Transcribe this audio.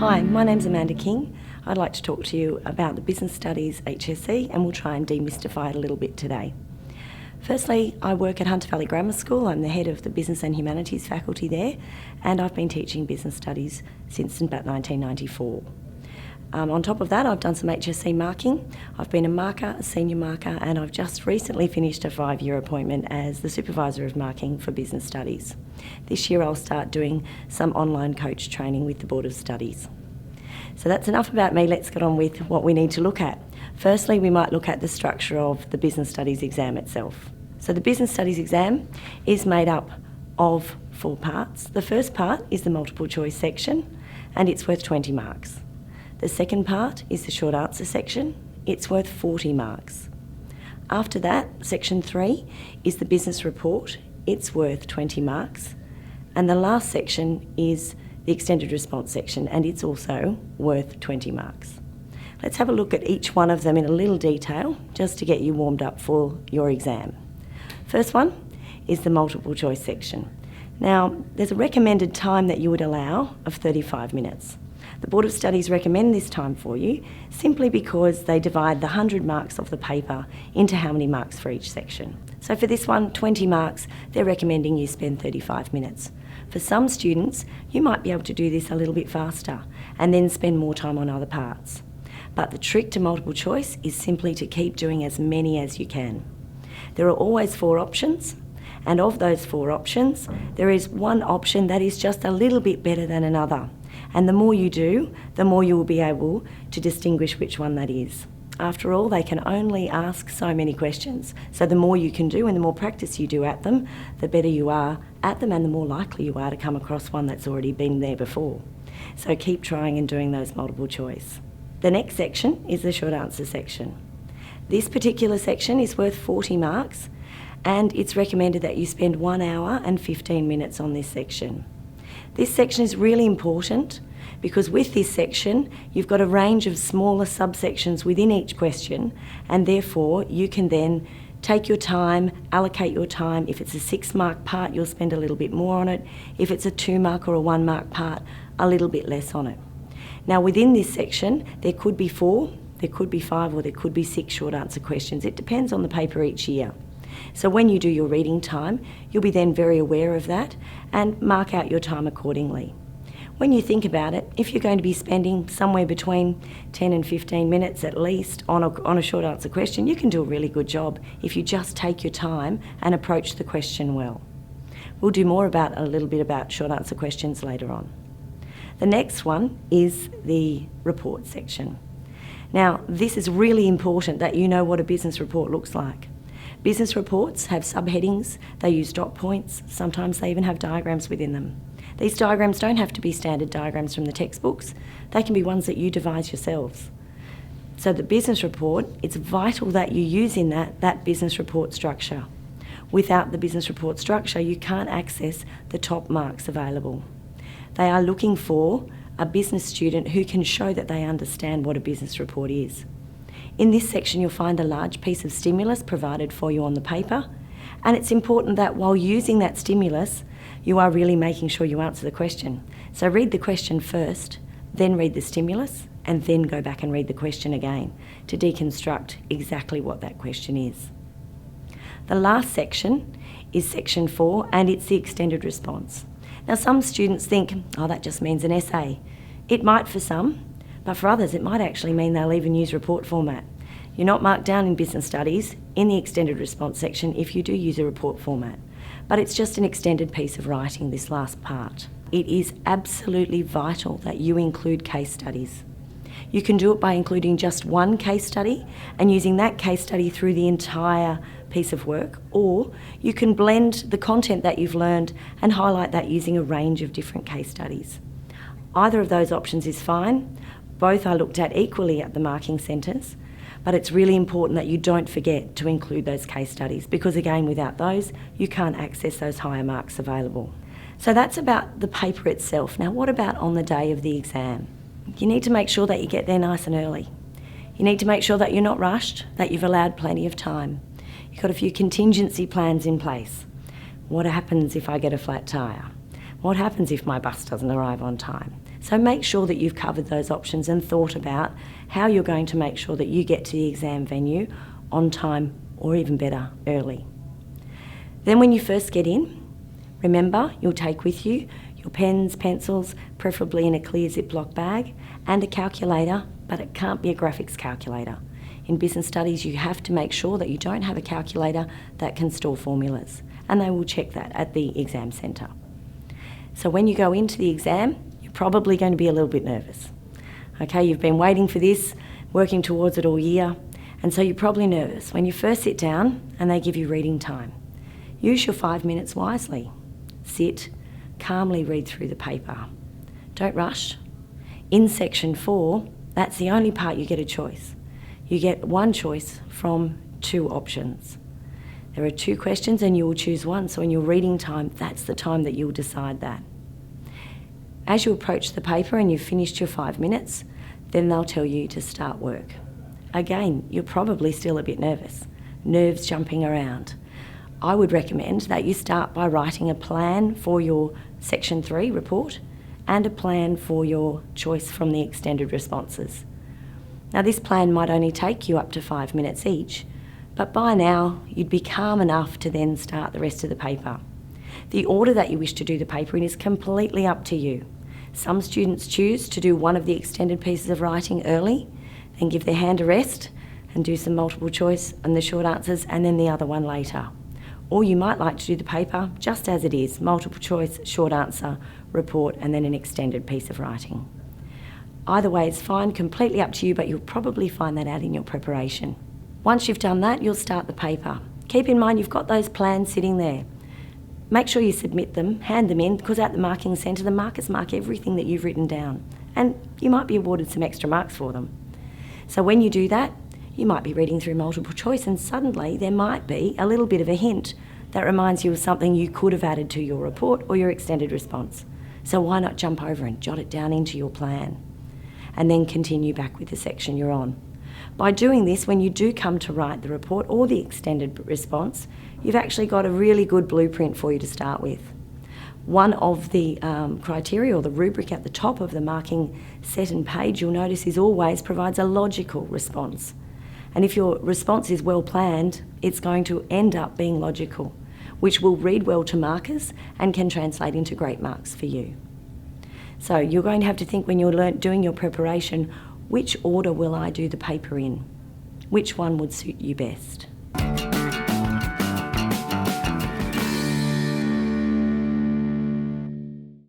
Hi, my name's Amanda King. I'd like to talk to you about the Business Studies HSC, and we'll try and demystify it a little bit today. Firstly, I work at Hunter Valley Grammar School. I'm the head of the Business and Humanities faculty there, and I've been teaching business studies since about 1994. On top of that, I've done some HSC marking. I've been a marker, a senior marker, and I've just recently finished a 5-year appointment as the supervisor of marking for business studies. This year I'll start doing some online coach training with the Board of Studies. So that's enough about me. Let's get on with what we need to look at. Firstly, we might look at the structure of the business studies exam itself. So the business studies exam is made up of 4 parts. The first part is the multiple choice section, and it's worth 20 marks. The second part is the short answer section. It's worth 40 marks. After that, section 3 is the business report. It's worth 20 marks. And the last section is the extended response section, and it's also worth 20 marks. Let's have a look at each one of them in a little detail, just to get you warmed up for your exam. First one is the multiple choice section. Now, there's a recommended time that you would allow of 35 minutes. The Board of Studies recommend this time for you simply because they divide the 100 marks of the paper into how many marks for each section. So for this one, 20 marks, they're recommending you spend 35 minutes. For some students, you might be able to do this a little bit faster and then spend more time on other parts. But the trick to multiple choice is simply to keep doing as many as you can. There are always 4 options, and of those 4 options, there is one option that is just a little bit better than another. And the more you do, the more you will be able to distinguish which one that is. After all, they can only ask so many questions. So the more you can do and the more practice you do at them, the better you are at them and the more likely you are to come across one that's already been there before. So keep trying and doing those multiple choice. The next section is the short answer section. This particular section is worth 40 marks, and it's recommended that you spend 1 hour and 15 minutes on this section. This section is really important because with this section, you've got a range of smaller subsections within each question, and therefore you can then take your time, allocate your time. If it's a 6-mark part, you'll spend a little bit more on it. If it's a 2-mark or a 1-mark part, a little bit less on it. Now within this section, there could be 4, there could be 5, or there could be 6 short answer questions. It depends on the paper each year. So when you do your reading time, you'll be then very aware of that and mark out your time accordingly. When you think about it, if you're going to be spending somewhere between 10 and 15 minutes at least on a short answer question, you can do a really good job if you just take your time and approach the question well. We'll do more about a little bit about short answer questions later on. The next one is the report section. Now, this is really important that you know what a business report looks like. Business reports have subheadings, they use dot points, sometimes they even have diagrams within them. These diagrams don't have to be standard diagrams from the textbooks, they can be ones that you devise yourselves. So the business report, it's vital that you use in that business report structure. Without the business report structure, you can't access the top marks available. They are looking for a business student who can show that they understand what a business report is. In this section, you'll find a large piece of stimulus provided for you on the paper, and it's important that while using that stimulus, you are really making sure you answer the question. So read the question first, then read the stimulus, and then go back and read the question again to deconstruct exactly what that question is. The last section is section 4, and it's the extended response. Now, some students think, oh, that just means an essay. It might for some, but for others it might actually mean they'll even use report format. You're not marked down in business studies in the extended response section if you do use a report format, but it's just an extended piece of writing, this last part. It is absolutely vital that you include case studies. You can do it by including just one case study and using that case study through the entire piece of work, or you can blend the content that you've learned and highlight that using a range of different case studies. Either of those options is fine. Both are looked at equally at the marking centres, but it's really important that you don't forget to include those case studies because, again, without those, you can't access those higher marks available. So that's about the paper itself. Now, what about on the day of the exam? You need to make sure that you get there nice and early. You need to make sure that you're not rushed, that you've allowed plenty of time. You've got a few contingency plans in place. What happens if I get a flat tyre? What happens if my bus doesn't arrive on time? So make sure that you've covered those options and thought about how you're going to make sure that you get to the exam venue on time, or even better, early. Then when you first get in, remember you'll take with you your pens, pencils, preferably in a clear Ziploc bag, and a calculator, but it can't be a graphics calculator. In business studies, you have to make sure that you don't have a calculator that can store formulas, and they will check that at the exam centre. So when you go into the exam, you're probably going to be a little bit nervous. Okay, you've been waiting for this, working towards it all year, and so you're probably nervous when you first sit down and they give you reading time. Use your 5 minutes wisely. Sit, calmly read through the paper. Don't rush. In section 4, that's the only part you get a choice. You get one choice from 2 options. There are 2 questions and you will choose one, so in your reading time, that's the time that you'll decide that. As you approach the paper and you've finished your 5 minutes, then they'll tell you to start work. Again, you're probably still a bit nervous, nerves jumping around. I would recommend that you start by writing a plan for your Section 3 report and a plan for your choice from the extended responses. Now, this plan might only take you up to 5 minutes each, but by now you'd be calm enough to then start the rest of the paper. The order that you wish to do the paper in is completely up to you. Some students choose to do one of the extended pieces of writing early, then give their hand a rest and do some multiple choice and the short answers, and then the other one later. Or you might like to do the paper just as it is, multiple choice, short answer, report, and then an extended piece of writing. Either way is fine, completely up to you, but you'll probably find that out in your preparation. Once you've done that, you'll start the paper. Keep in mind you've got those plans sitting there. Make sure you submit them, hand them in, because at the marking centre, the markers mark everything that you've written down, and you might be awarded some extra marks for them. So when you do that, you might be reading through multiple choice and suddenly there might be a little bit of a hint that reminds you of something you could have added to your report or your extended response. So why not jump over and jot it down into your plan and then continue back with the section you're on. By doing this, when you do come to write the report or the extended response, you've actually got a really good blueprint for you to start with. One of the criteria or the rubric at the top of the marking set and page, you'll notice, is always provides a logical response. And if your response is well planned, it's going to end up being logical, which will read well to markers and can translate into great marks for you. So you're going to have to think when you're doing your preparation, which order will I do the paper in? Which one would suit you best?